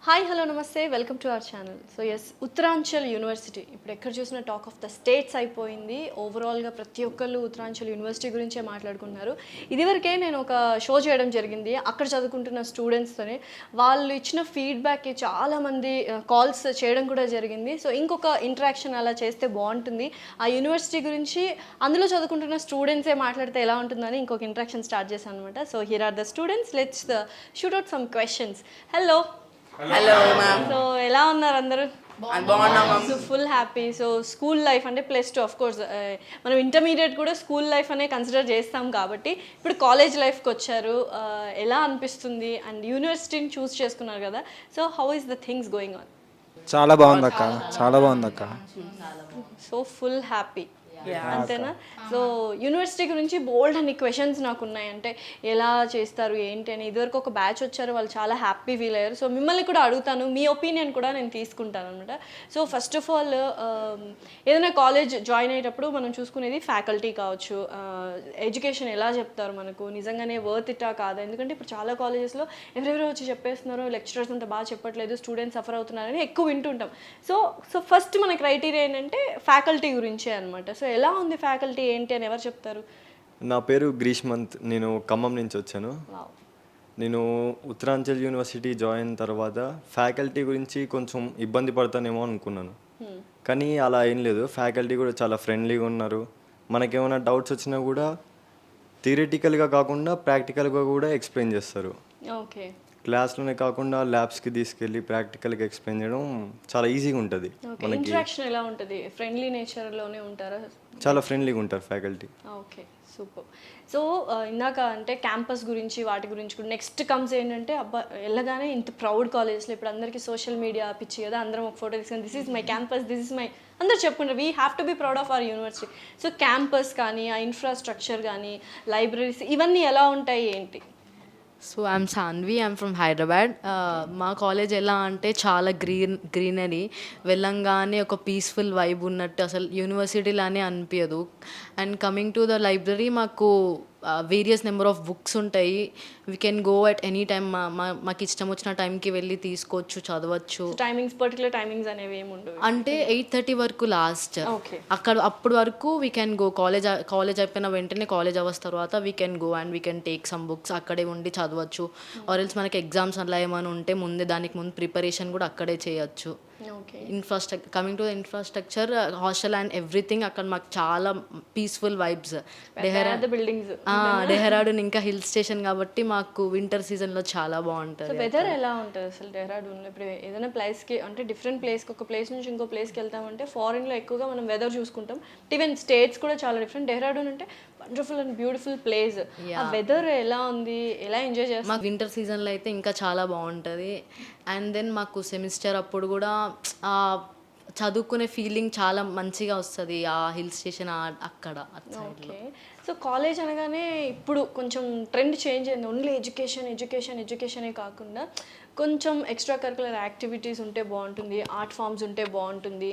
Hi hello namaste welcome to our channel. So yes, Uttaranchal university ఇప్పుడు ఎక్కడ చూసిన టాక్ ఆఫ్ ద స్టేట్స్ అయిపోయింది. ఓవరాల్గా ప్రతి ఒక్కళ్ళు ఉత్తరాంచల్ యూనివర్సిటీ గురించే మాట్లాడుకుంటున్నారు. ఇదివరకే నేను ఒక షో చేయడం జరిగింది అక్కడ చదువుకుంటున్న స్టూడెంట్స్తోనే. వాళ్ళు ఇచ్చిన ఫీడ్బ్యాక్కి చాలామంది కాల్స్ చేయడం కూడా జరిగింది. సో ఇంకొక ఇంటరాక్షన్ అలా చేస్తే బాగుంటుంది. ఆ యూనివర్సిటీ గురించి అందులో చదువుకుంటున్న స్టూడెంట్సే మాట్లాడితే ఎలా ఉంటుందని ఇంకొక ఇంటరాక్షన్ స్టార్ట్ చేశాను అనమాట. So here are the students, let's shoot out some questions. Hello ma'am. So ఎలా ఉన్నారు అందరూ? బాగున్నాం ma'am. So full happy. So school life అంటే +2 ఆఫ్ కోర్స్ మనం ఇంటర్మీడియట్ కూడా స్కూల్ లైఫ్ అనే కన్సిడర్ చేస్తాం కాబట్టి ఇప్పుడు కాలేజ్ లైఫ్కి వచ్చారు. ఎలా అనిపిస్తుంది? అండ్ యూనివర్సిటీని చూస్ చేసుకున్నారు కదా, so how is the things going on? చాలా బాగుంది అక్క, చాలా బాగుంది అక్క. సో ఫుల్ హ్యాపీ అంతేనా? సో యూనివర్సిటీ గురించి బోల్డ్ అన్ని క్వశ్చన్స్ నాకు ఉన్నాయి. అంటే ఎలా చేస్తారు ఏంటి అని. ఇదివరకు ఒక బ్యాచ్ వచ్చారు, వాళ్ళు చాలా హ్యాపీ ఫీల్ అయ్యారు. సో మిమ్మల్ని కూడా అడుగుతాను, మీ ఒపీనియన్ కూడా నేను తీసుకుంటాను అనమాట. సో ఫస్ట్ ఆఫ్ ఆల్, ఏదైనా కాలేజ్ జాయిన్ అయ్యేటప్పుడు మనం చూసుకునేది ఫ్యాకల్టీ కావచ్చు, ఎడ్యుకేషన్ ఎలా చెప్తారు మనకు, నిజంగానే వర్త్ ఇట్టా కాదా. ఎందుకంటే ఇప్పుడు చాలా కాలేజెస్లో ఎవరెవరో వచ్చి చెప్పేస్తున్నారు, లెక్చరర్స్ అంతా బాగా చెప్పట్లేదు, స్టూడెంట్స్ సఫర్ అవుతున్నారని ఎక్కువ వింటుంటాం. సో సో ఫస్ట్ మన క్రైటీరియా ఏంటంటే ఫ్యాకల్టీ గురించే అనమాట. సో ఎలా ఉంది ఫ్యాకల్టీ ఏంటి అని ఎవరు చెప్తారు? నా పేరు గ్రీష్మంత్, నేను ఖమ్మం నుంచి వచ్చాను. నేను ఉత్తరాంచల్ యూనివర్సిటీ జాయిన్ తర్వాత ఫ్యాకల్టీ గురించి కొంచెం ఇబ్బంది పడతానేమో అనుకున్నాను, కానీ అలా ఏం లేదు. ఫ్యాకల్టీ కూడా చాలా ఫ్రెండ్లీగా ఉన్నారు. మనకేమైనా డౌట్స్ వచ్చినా కూడా థియరిటికల్గా కాకుండా ప్రాక్టికల్గా కూడా ఎక్స్ప్లెయిన్ చేస్తారు. ఓకే. క్లాస్లోనే కాకుండా ల్యాబ్స్కి తీసుకెళ్ళి ప్రాక్టికల్గా ఎక్స్ప్లెయిన్ చేయడం చాలా ఈజీగా ఉంటుంది. మనకి ఇంటరాక్షన్ ఎలా ఉంటుంది? ఫ్రెండ్లీ నేచర్లోనే ఉంటారా? చాలా ఫ్రెండ్లీగా ఉంటారు ఫ్యాకల్టీ. Okay, super. సో ఇందాక అంటే క్యాంపస్ గురించి వాటి గురించి కూడా నెక్స్ట్ కమ్స్ ఏంటంటే, అబ్బా వెళ్ళగానే ఇంత ప్రౌడ్ కాలేజ్లో ఇప్పుడు అందరికీ సోషల్ మీడియా పిచ్చి కదా, అందరం ఒక ఫోటో తీసుకొని this is my campus, this is my అందరు చెప్పుకుంటారు. We have to be proud of our university. So campus కానీ, ఆ ఇన్ఫ్రాస్ట్రక్చర్ కానీ, లైబ్రరీస్ ఇవన్నీ ఎలా ఉంటాయి ఏంటి? So I'm Sanvi, I'm from Hyderabad. మా కాలేజ్ ఎలా అంటే చాలా గ్రీనరీ, వెళ్ళంగానే ఒక పీస్ఫుల్ వైబ్ ఉన్నట్టు, అసలు యూనివర్సిటీలానే అనిపించదు. And coming to the library, మాకు వేరియస్ నెంబర్ ఆఫ్ బుక్స్ ఉంటాయి. We can go at any time. మాకు ఇష్టం వచ్చిన టైంకి వెళ్ళి తీసుకోవచ్చు, చదవచ్చు. టైమింగ్స్, పర్టికులర్ టైమింగ్స్ అనేవి ఏమి ఉండవు. అంటే 8:30 వరకు లాస్ట్. ఓకే. అప్పుడు వరకు వీ కెన్ గో. కాలేజ్ అయిపోయిన వెంటనే, కాలేజ్ అవర్స్ తర్వాత we can go and we can take some books, అక్కడే ఉండి చదవచ్చు. ఆర్ ఎల్స్ మనకి ఎగ్జామ్స్ అలా ఏమైనా ఉంటే దానికి ముందు ప్రిపరేషన్ కూడా అక్కడే చేయొచ్చు. Coming to the infrastructure, hostel and everything, అక్కడ మాకు చాలా పీస్ఫుల్ వైబ్స్. డెహ్రాడూన్ ఇంకా హిల్ స్టేషన్ కాబట్టి మాకు వింటర్ సీజన్లో చాలా బాగుంటుంది. వెదర్ ఎలా ఉంటుంది అసలు డెహ్రాడూన్లో? ఇప్పుడు ఏదైనా ప్లేస్కి అంటే డిఫరెంట్ ప్లేస్కి, ఒక ప్లేస్ నుంచి ఇంకో ప్లేస్కి వెళ్తామంటే ఫారిన్లో ఎక్కువగా మనం వెదర్ చూసుకుంటాం. ఈవెన్ స్టేట్స్ కూడా చాలా డిఫరెంట్. డెహ్రాడూన్ అంటే వండర్ఫుల్ అండ్ బ్యూటిఫుల్ ప్లేస్. ఆ వెదర్ ఎలా ఉంది, ఎలా ఎంజాయ్ చేస్తాం? మాకు వింటర్ సీజన్లో అయితే ఇంకా చాలా బాగుంటుంది. అండ్ దెన్ మాకు సెమిస్టర్ అప్పుడు కూడా చదువుకునే ఫీలింగ్ చాలా మంచిగా వస్తుంది ఆ హిల్ స్టేషన్ అక్కడ. ఓకే. సో కాలేజ్ అనగానే ఇప్పుడు కొంచెం ట్రెండ్ చేంజ్ అయింది. ఓన్లీ ఎడ్యుకేషన్ ఎడ్యుకేషన్ ఎడ్యుకేషనే కాకుండా కొంచెం ఎక్స్ట్రా కరికులర్ యాక్టివిటీస్ ఉంటే బాగుంటుంది, ఆర్ట్ ఫామ్స్ ఉంటే బాగుంటుంది.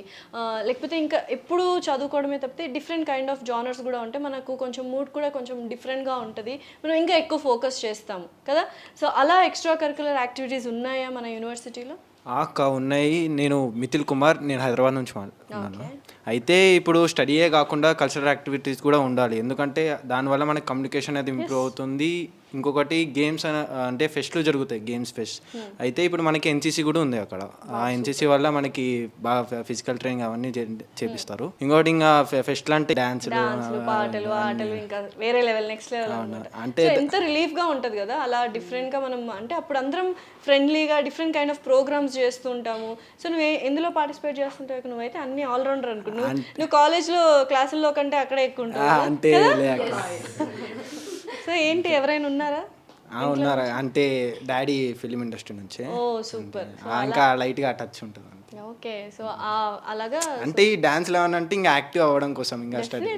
లేకపోతే ఇంకా ఎప్పుడు చదువుకోవడమే తప్పితే డిఫరెంట్ కైండ్ ఆఫ్ జానర్స్ కూడా ఉంటే మనకు కొంచెం మూడ్ కూడా కొంచెం డిఫరెంట్గా ఉంటుంది, మనం ఇంకా ఎక్కువ ఫోకస్ చేస్తాము కదా. సో అలా ఎక్స్ట్రా కరికులర్ యాక్టివిటీస్ ఉన్నాయా మన యూనివర్సిటీలో? అక్క ఉన్నాయి. నేను మిథిల్ కుమార్, నేను హైదరాబాద్ నుంచి ఉన్నాను. అయితే ఇప్పుడు స్టడీయే కాకుండా కల్చరల్ యాక్టివిటీస్ కూడా ఉండాలి, ఎందుకంటే దానివల్ల మనకి కమ్యూనికేషన్ అనేది ఇంప్రూవ్ అవుతుంది. ఇంకొకటి గేమ్స్ అంటే ఫెస్ట్లు జరుగుతాయి, గేమ్స్ ఫెస్ట్. అయితే ఇప్పుడు మనకి ఎన్సీసీ కూడా ఉంది అక్కడ. ఆ ఎన్సీసీ వల్ల మనకి బాగా ఫిజికల్ ట్రైనింగ్ అవన్నీ చేపిస్తారు. ఇంకోటి ఇంకా ఫెస్ట్లు అంటే డాన్సులు, పాటలు, ఆటలు, ఇంకా వేరే లెవెల్, నెక్స్ట్ లెవెల్. అంటే ఎంత రిలీఫ్ గా ఉంటది కదా అలా డిఫరెంట్ గా మనం. అంటే అప్పుడు అందరం ఫ్రెండ్లీగా డిఫరెంట్ కైండ్ ఆఫ్ ప్రోగ్రామ్స్ చేస్తూ ఉంటాము. సో నువ్వు ఎందులో పార్టిసిపేట్ చేస్తుంటావు? నువ్వుైతే అన్ని ఆల్రౌండర్ అనుకో. నువ్వు కాలేజ్లో క్లాసుల్లో కంటే అక్కడే ఎక్కువ ఉంటావు. సో ఏంటి, ఎవరైనా ఉన్నారా? ఉన్నారు. అంటే డాడీ ఫిలిం ఇండస్ట్రీ నుంచి. ఓ సూపర్. ఇంకా లైట్గా టచ్ ఉంటుంది. ఓకే. సో అలాగా అంటే ఈ డాన్స్ లెవెన్ అంటే ఇంకా యాక్టివ్ అవ్వడం కోసం, ఇంకా స్టడీ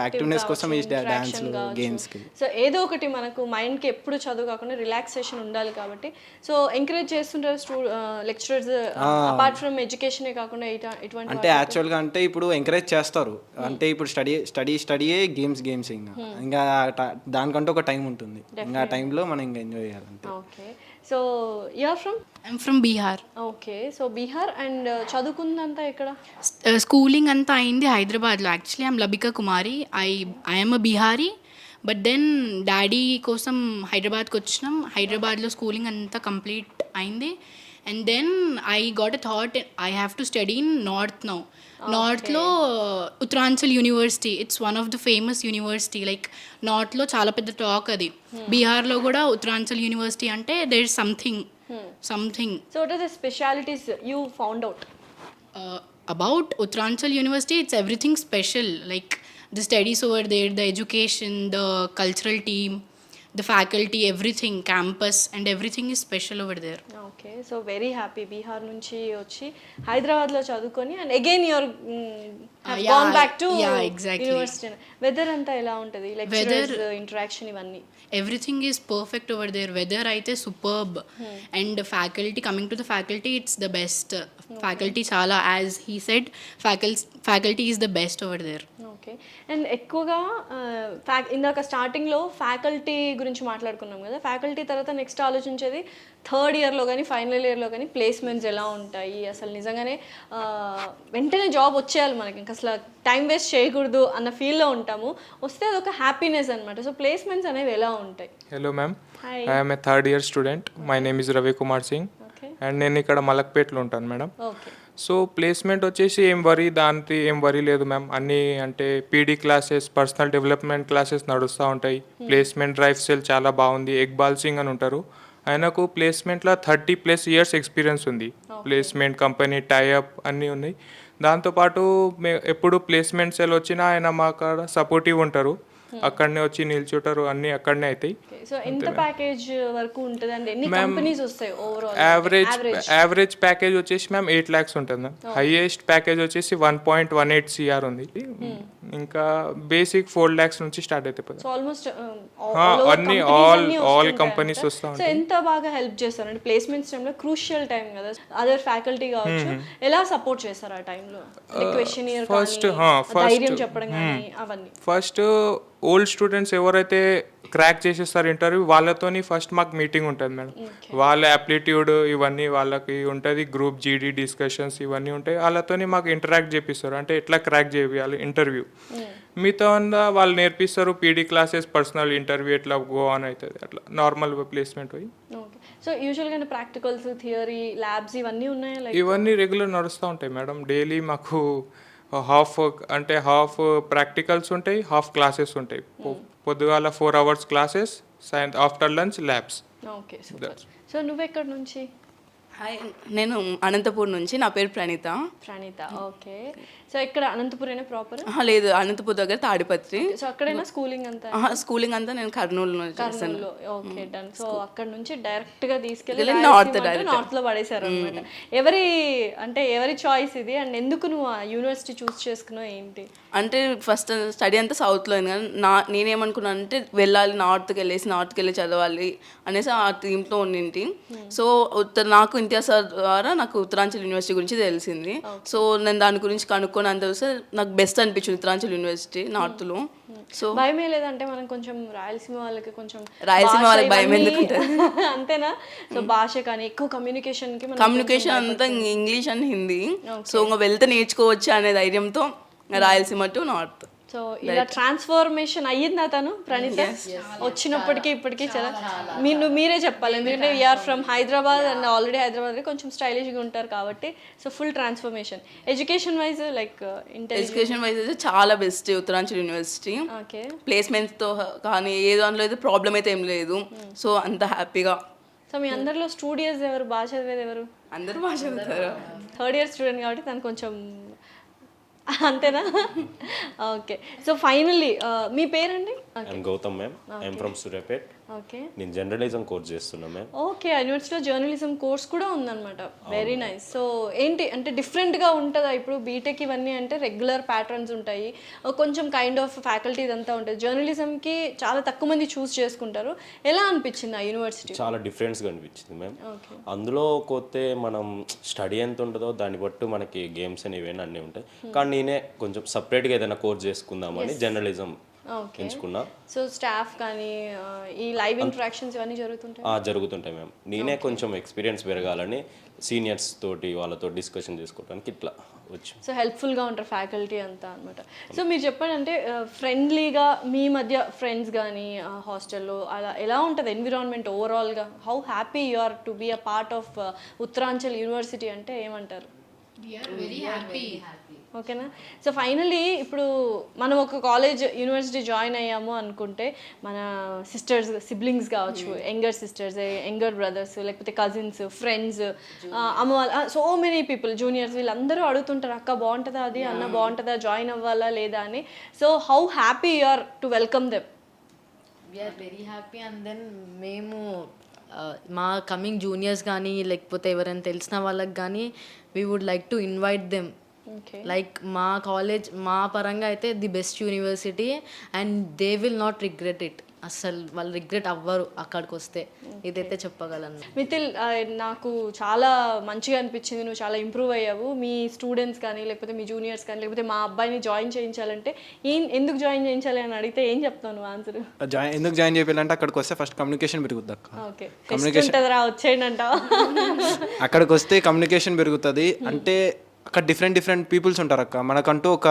యాక్టివ్నెస్ కోసం ఈ డాన్స్ గేమ్స్ కి. సో ఏదో ఒకటి మనకు మైండ్ కి ఎప్పుడు చదువు కాకుండా రిలాక్సేషన్ ఉండాలి కాబట్టి సో ఎంకరేజ్ చేస్తుంటారు లెక్చరర్స్. అపార్ట్ ఫ్రమ్ ఎడ్యుకేషనే కాకుండా ఇటువంటి అంటే యాక్చువల్గా అంటే ఇప్పుడు ఎంకరేజ్ చేస్తారు. అంటే ఇప్పుడు స్టడీయే గేమ్స్ ఇంకా దానికంటే ఒక టైం ఉంటుంది. ఇంకా ఆ టైంలో మనం ఇంకా ఎంజాయ్ చేయాలంటే. Okay. So you're from I'm from Bihar. Okay. So Bihar and చదువుకుందంతా ఎక్కడ? Schooling anta ayindi Hyderabad lo. Actually, I'm Labika Kumari. I am a Bihari. But then daddy కోసం హైదరాబాద్కి వచ్చినాం. హైదరాబాద్లో స్కూలింగ్ అంతా కంప్లీట్ అయింది. And then I got a thought I have to study in north now. నార్త్లో Uttaranchal university, it's one of the famous university. Like నార్త్లో చాలా పెద్ద టాక్ అది. బీహార్లో కూడా ఉత్తరాంచల్ యూనివర్సిటీ అంటే there is something. So what are the specialities you found out? About Uttaranchal University, it's everything special. Like the studies over there, the education, the cultural team, the faculty, everything, campus, and everything is special over there. Okay. So very happy Bihar నుంచి వచ్చి హైదరాబాద్లో చదువుకొని and again you're gone back to yeah, exactly. University. Weather అంతా ఎలా ఉంటుంది? Lecturers interaction ఇవన్నీ? Everything is perfect over there. Weather అయితే superb. And faculty, coming to the faculty, it's the best. Faculty చాలా, as he said, faculty is the best over there. Okay. And ఎక్కువగా ఇందాక స్టార్టింగ్లో faculty గురించి మాట్లాడుకున్నాం కదా. Faculty తర్వాత నెక్స్ట్ ఆలోచించేది థర్డ్ ఇయర్లో కానీ ఫైనల్ ఇయర్లో కానీ ప్లేస్మెంట్స్ ఎలా ఉంటాయి, అసలు నిజంగానే వెంటనే జాబ్ వచ్చేయాలి మనకి, ఇంకా అసలు టైం వేస్ట్ చేయకూడదు అన్న ఫీల్లో ఉంటాము. వస్తే అదొక హ్యాపీనెస్ అనమాట. సో ప్లేస్మెంట్స్ అనేవి ఎలా ఉంటాయి? Hello ma'am, Hi. I am a third year student. My name is Ravi Kumar Singh okay. and నేను ఇక్కడ మలక్పేట్లో ఉంటాను మేడం. ఓకే. సో ప్లేస్మెంట్ వచ్చేసి ఏం వరీ లేదు మ్యామ్. అన్నీ అంటే PD classes, personal development classes నడుస్తూ ఉంటాయి. ప్లేస్మెంట్ డ్రైవ్ సెల్ చాలా బాగుంది. ఇక్బాల్ సింగ్ అని ఉంటారు, ఆయనకు ప్లేస్మెంట్లో 30+ years ఎక్స్పీరియన్స్ ఉంది. ప్లేస్మెంట్ కంపెనీ టైఅప్ అన్నీ ఉన్నాయి. దాంతోపాటు ఎప్పుడు ప్లేస్మెంట్ సెల్ వచ్చినా ఆయన మా కాడ సపోర్టివ్ ఉంటారు. అక్కడనే వచ్చి నిల్చుంటారు, అన్నీ అక్కడనే అవుతాయి. సో ఎంత ప్యాకేజ్ వరకు ఉంటుంది అండి? ఎన్ని కంపెనీస్ వస్తాయి ఓవరాల్? యావరేజ్ ప్యాకేజ్ వచ్చేసి మ్యామ్ 8 lakhs ఉంటుంది మ్యామ్. హైయెస్ట్ ప్యాకేజ్ వచ్చేసి 1.18 CR ఉంది. ఇంకా బేసిక్ 4 lakhs నుంచి స్టార్ట్ అవుతాయి. సో ఆల్మోస్ట్ అన్ని ఆల్ కంపెనీస్ వస్తూ సో ఉంటాయి. ఎంత బాగా హెల్ప్ చేస్తారు అంటే ప్లేస్మెంట్స్ టైంలో క్రూషియల్ టైం కదా, అదర్ ఫ్యాకల్టీ కావచ్చు, ఎలా సపోర్ట్ చేస్తారు ఆ టైంలో? క్వశ్చనియర్ ధైర్యం చెప్పడం కానీ అవన్నీ? ఫస్ట్ ఓల్డ్ స్టూడెంట్స్ ఎవరైతే క్రాక్ చేసేస్తారు ఇంటర్వ్యూ, వాళ్ళతోని ఫస్ట్ మాకు మీటింగ్ ఉంటుంది మేడం. వాళ్ళ యాప్లిట్యూడ్ ఇవన్నీ వాళ్ళకి ఉంటుంది, గ్రూప్ జీడీ డిస్కషన్స్ ఇవన్నీ ఉంటాయి. వాళ్ళతోని మాకు ఇంటరాక్ట్ చేపిస్తారు, అంటే ఎట్లా క్రాక్ చేయాలి ఇంటర్వ్యూ. మీతో వాళ్ళు నేర్పిస్తారు. పీడీ క్లాసెస్, పర్సనల్ ఇంటర్వ్యూ ఎట్లా గో ఆన్ అవుతుంది, అట్లా నార్మల్ ప్లేస్మెంట్ పోయి. ఓకే. సో యూజువల్గా ప్రాక్టికల్స్, థియరీ, ల్యాబ్స్ ఇవన్నీ ఉన్నాయా? లైక్ ఇవన్నీ రెగ్యులర్ నడుస్తూ ఉంటాయి మేడం. డైలీ మాకు హాఫ్ ప్రాక్టికల్స్ ఉంటాయి, హాఫ్ క్లాసెస్ ఉంటాయి. పొద్దుగాల 4 hours classes, after lunch labs. Okay, super. So నువ్వెక్కడి నుంచి? హాయ్, నేను అనంతపూర్ నుంచి. నా పేరు ప్రణీత. ప్రణీత. ఓకే. సో ఇక్కడ అనంతపురేనా ప్రాపర్? లేదు, అనంతపూర్ దగ్గర తాడిపత్రి. సో అక్కడైనా స్కూలింగ్ అంతా? స్కూలింగ్ అంతా నేను కర్నూలు చేస్తాను. కర్నూలులో. Okay, done. సో అక్కడ నుంచి డైరెక్ట్ గా తీసుకెళ్ళి నార్త్ లో పడేశారు అనమాట. ఎవరి చాయిస్ ఇది అండ్ ఎందుకు నువ్వు ఆ యూనివర్సిటీ చూస్ చేసుకున్నావు ఏంటి? అంటే ఫస్ట్ స్టడీ అంతా సౌత్లో అయింది కానీ నేనేమనుకున్నాను అంటే వెళ్ళాలి, నార్త్కి వెళ్ళి చదవాలి అనేసి ఆ థీమ్తో ఉండింటి. సో నాకు ఇంతియాజ్ సార్ ద్వారా నాకు ఉత్తరాంచల్ యూనివర్సిటీ గురించి తెలిసింది. సో నేను దాని గురించి కనుక్కొని అంత చూస్తే నాకు బెస్ట్ అనిపించింది ఉత్తరాంచల్ యూనివర్సిటీ నార్త్లో. సో భయమే లేదంటే మనం కొంచెం రాయలసీమ వాళ్ళకి రాయలసీమ వాళ్ళకి భయం ఎందుకు అంతేనా? సో భాష కానీ ఎక్కువ కమ్యూనికేషన్ అంతా ఇంగ్లీష్ అండ్ హిందీ. సో ఇంకా వెళ్తే నేర్చుకోవచ్చు అనే ధైర్యంతో రాయలసీమ టు నార్త్. సో ఇలా ట్రాన్స్ఫర్మేషన్ అయ్యిందా తను ప్రణీత వచ్చినప్పటికీ ఇప్పటికీ? చాలా మీరే చెప్పాలి, ఎందుకంటే we're from Hyderabad and already Hyderabad కొంచెం స్టైలిష్గా ఉంటారు కాబట్టి. So full transformation. Education wise like education wise అయితే చాలా బెస్ట్ ఉత్తరాంచల్ యూనివర్సిటీ. ఓకే. ప్లేస్మెంట్స్తో కానీ ఏ దాంట్లో అయితే ప్రాబ్లం అయితే ఏం లేదు. సో అంత హ్యాపీగా. సో మీ అందరిలో స్టూడియోస్ ఎవరు, బాగా చదివేది ఎవరు? అందరూ బాగా చదువుతారు. థర్డ్ ఇయర్ స్టూడెంట్ కాబట్టి తను కొంచెం అంతేనా? ఓకే. సో ఫైనల్లీ మీ పేరండి? I'm Gautam ma'am. I'm from Suryapet. Okay. నేను జర్నలిజం కోర్స్ చేస్తున్నా మ్యామ్. ఓకే, యూనివర్సిటీలో జర్నలిజం కోర్స్ కూడా ఉందన్నమాట. Very nice. సో ఏంటి అంటే డిఫరెంట్గా ఉంటుందా? ఇప్పుడు బీటెక్ ఇవన్నీ అంటే రెగ్యులర్ ప్యాటర్న్స్ ఉంటాయి, కొంచెం కైండ్ ఆఫ్ ఫ్యాకల్టీ ఇదంతా ఉంటుంది. జర్నలిజంకి చాలా తక్కువ మంది చూస్ చేసుకుంటారు. ఎలా అనిపించింది ఆ యూనివర్సిటీ? చాలా డిఫరెన్స్గా అనిపించింది మ్యామ్. అందులో కొత్తే మనం స్టడీ ఎంత ఉంటుందో దాన్ని బట్టి మనకి గేమ్స్ అని ఇవన్నీ అన్నీ ఉంటాయి. కానీ నేనే కొంచెం సపరేట్గా ఏదైనా కోర్స్ చేసుకుందామని జర్నలిజం ఎంచుకున్నా. సో స్టాఫ్ కానీ ఈ లైవ్ ఇంటరాక్షన్స్ ఇవన్నీ జరుగుతుంటాయి. జరుగుతుంటాయి మ్యామ్. నేనే కొంచెం ఎక్స్పీరియన్స్ పెరగాలని సీనియర్స్ తోటి వాళ్ళతో డిస్కషన్ చేసుకోవడానికి ఇట్లా వచ్చి. సో హెల్ప్ఫుల్గా ఉంటారు ఫ్యాకల్టీ అంతా అనమాట. సో మీరు చెప్పండి, అంటే ఫ్రెండ్లీగా మీ మధ్య ఫ్రెండ్స్ కానీ హాస్టల్లో అలా ఎలా ఉంటుంది ఎన్విరాన్మెంట్ ఓవరాల్గా? How happy you are to be a part of Uttaranchal university అంటే ఏమంటారు? Very happy. ఓకేనా. సో ఫైనలీ ఇప్పుడు మనం ఒక కాలేజ్ యూనివర్సిటీ జాయిన్ అయ్యాము అనుకుంటే మన సిస్టర్స్ సిబ్లింగ్స్ కావచ్చు, యంగర్ సిస్టర్స్, యంగర్ బ్రదర్స్, లేకపోతే కజిన్స్, ఫ్రెండ్స్, అమ్మ వాళ్ళ, సో మెనీ పీపుల్, జూనియర్స్, వీళ్ళందరూ అడుగుతుంటారు అక్క బాగుంటుందా అది, అన్న బాగుంటుందా, జాయిన్ అవ్వాలా లేదా అని. So how happy you are to welcome them? We're very happy. And then మేము మా కమింగ్ జూనియర్స్ కానీ లేకపోతే ఎవరైనా తెలిసిన వాళ్ళకి కానీ we would like to invite them. Like మా కాలేజ్ మా పరంగా అయితే the best university and they will not regret it. అస్సలు వాళ్ళు రిగ్రెట్ అవ్వరు అక్కడికి వస్తే, ఇదైతే చెప్పగలను. మిథిల్, నాకు చాలా మంచిగా అనిపించింది, నువ్వు చాలా ఇంప్రూవ్ అయ్యావు. మీ స్టూడెంట్స్ కానీ లేకపోతే మీ జూనియర్స్ కానీ లేకపోతే మా అబ్బాయిని జాయిన్ చేయించాలంటే ఎందుకు జాయిన్ చేయించాలి అని అడిగితే ఏం చెప్తావు నువ్వు ఆన్సర్? ఎందుకు జాయిన్ చేయాలంటే అక్కడికి వస్తే ఫస్ట్ కమ్యూనికేషన్ పెరుగుతుంది అక్క. ఓకే, ఉంటుందిరా వచ్చేయండి అంటావా? అక్కడికి వస్తే కమ్యూనికేషన్ పెరుగుతుంది. అంటే అక్కడ డిఫరెంట్ పీపుల్స్ ఉంటారు అక్క, మనకంటూ ఒక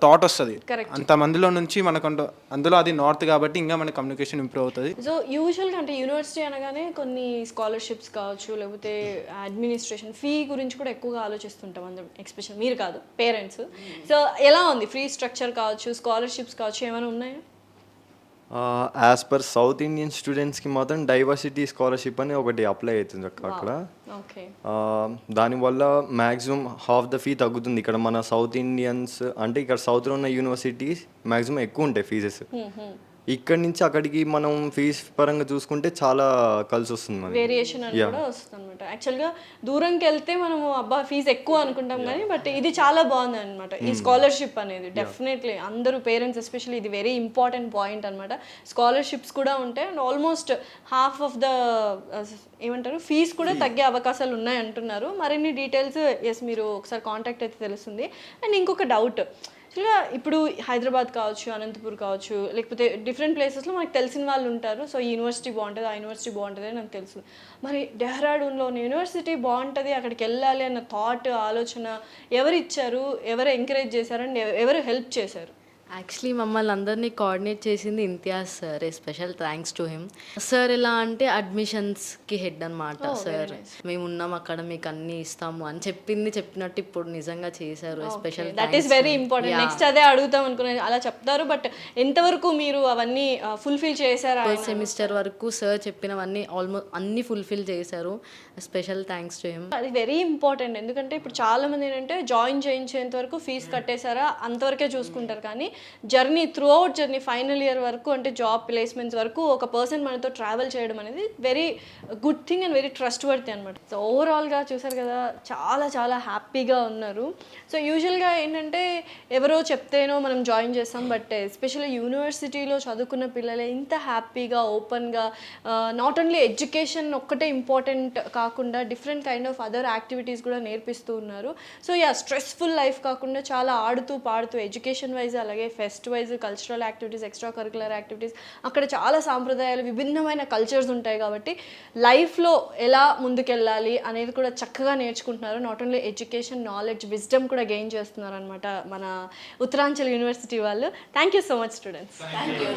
థాట్ వస్తుంది అంతమందిలో నుంచి మనకంటూ. అందులో అది నార్త్ కాబట్టి ఇంకా మన కమ్యూనికేషన్ ఇంప్రూవ్ అవుతుంది. సో యూజువల్గా అంటే యూనివర్సిటీ అనగానే కొన్ని స్కాలర్షిప్స్ కావచ్చు లేకపోతే అడ్మినిస్ట్రేషన్ ఫీ గురించి కూడా ఎక్కువగా ఆలోచిస్తుంటాం అందరం, ఎస్పెషల్ మీరు కాదు పేరెంట్స్. సో ఎలా ఉంది ఫీ స్ట్రక్చర్ కావచ్చు, స్కాలర్షిప్స్ కావచ్చు, ఏమైనా ఉన్నాయా? యాజ్ పర్ సౌత్ ఇండియన్ స్టూడెంట్స్కి మాత్రం డైవర్సిటీ స్కాలర్షిప్ అని ఒకటి అప్లై అవుతుంది అక్కడ. దానివల్ల మ్యాక్సిమం హాఫ్ ద ఫీ తగ్గుతుంది. ఇక్కడ మన సౌత్ ఇండియన్స్ అంటే ఇక్కడ సౌత్లో ఉన్న యూనివర్సిటీస్ మ్యాక్సిమం ఎక్కువ ఉంటాయి ఫీజెస్. ఇక్కడ నుంచి అక్కడికి మనం ఫీజ్ పరంగా చూసుకుంటే చాలా కలిసి వస్తుంది మనకి, వేరియేషన్ అని కూడా వస్తుంది అనమాట. యాక్చువల్గా దూరంకి వెళ్తే మనము అబ్బా ఫీజు ఎక్కువ అనుకుంటాం కానీ బట్ ఇది చాలా బాగుంది అనమాట ఈ స్కాలర్షిప్ అనేది. డెఫినెట్లీ అందరూ పేరెంట్స్ ఎస్పెషల్లీ ఇది వెరీ ఇంపార్టెంట్ పాయింట్ అనమాట. స్కాలర్షిప్స్ కూడా ఉంటాయి and almost half of the ఏమంటారు ఫీజ్ కూడా తగ్గే అవకాశాలు ఉన్నాయి అంటున్నారు. మరిన్ని డీటెయిల్స్ మీరు ఒకసారి కాంటాక్ట్ అయితే తెలుస్తుంది. అండ్ ఇంకొక డౌట్, యాక్చువల్గా ఇప్పుడు హైదరాబాద్ కావచ్చు, అనంతపూర్ కావచ్చు, లేకపోతే డిఫరెంట్ ప్లేసెస్లో మనకు తెలిసిన వాళ్ళు ఉంటారు. సో ఈ యూనివర్సిటీ బాగుంటుంది, ఆ యూనివర్సిటీ బాగుంటుంది అని నాకు తెలుసు. మరి డెహ్రాడూన్లో యూనివర్సిటీ బాగుంటుంది అక్కడికి వెళ్ళాలి అన్న థాట్, ఆలోచన ఎవరు ఇచ్చారు, ఎవరు ఎంకరేజ్ చేశారు అండ్ ఎవరు హెల్ప్ చేశారు? యాక్చువల్లీ మమ్మల్ని అందరినీ కోఆర్డినేట్ చేసింది Imtiaz sir, special thanks to him. Sir ఎలా అంటే అడ్మిషన్స్కి హెడ్ అనమాట. సార్ మేము ఉన్నాం అక్కడ, మీకు అన్నీ ఇస్తాము అని చెప్పినట్టు ఇప్పుడు నిజంగా చేశారు. Special that is very important. Next అదే అడుగుతాం అనుకున్నాను, అలా చెప్తారు బట్ ఎంతవరకు మీరు అవన్నీ ఫుల్ఫిల్ చేశారా? ఫస్ట్ సెమిస్టర్ వరకు సార్ చెప్పినవన్నీ ఆల్మోస్ట్ అన్నీ ఫుల్ఫిల్ చేశారు. Special thanks to him. అది వెరీ ఇంపార్టెంట్, ఎందుకంటే ఇప్పుడు చాలా మంది ఏంటంటే జాయిన్ చేయించేంత వరకు ఫీజు కట్టేశారా అంతవరకే చూసుకుంటారు. కానీ journey through out journey final year వరకు అంటే జాబ్ ప్లేస్మెంట్స్ వరకు ఒక పర్సన్ మనతో ట్రావెల్ చేయడం అనేది very good thing and very trust worthy అనమాట. సో ఓవరాల్గా చూసారు కదా, చాలా చాలా హ్యాపీగా ఉన్నారు. సో యూజువల్గా ఏంటంటే ఎవరో చెప్తేనో మనం జాయిన్ చేస్తాం, బట్ ఎస్పెషల్లీ యూనివర్సిటీలో చదువుకున్న పిల్లలే ఇంత హ్యాపీగా ఓపెన్గా నాట్ ఓన్లీ ఎడ్యుకేషన్ ఒక్కటే ఇంపార్టెంట్ కాకుండా different kind of other activities కూడా నేర్పిస్తూ ఉన్నారు. సో స్ట్రెస్ఫుల్ లైఫ్ కాకుండా చాలా ఆడుతూ పాడుతూ ఎడ్యుకేషన్ వైజ్ అలాగే pest wise cultural activities, extra curricular activities, అక్కడ చాలా సాంప్రదాయాలు, విభిన్నమైన కల్చర్స్ ఉంటాయి కాబట్టి లైఫ్లో ఎలా ముందుకెళ్ళాలి అనేది కూడా చక్కగా నేర్చుకుంటున్నారు. Not only education, knowledge, wisdom కూడా గెయిన్ చేస్తున్నారు అనమాట మన ఉత్తరాంచల్ యూనివర్సిటీ వాళ్ళు. Thank you so much students. Thank you.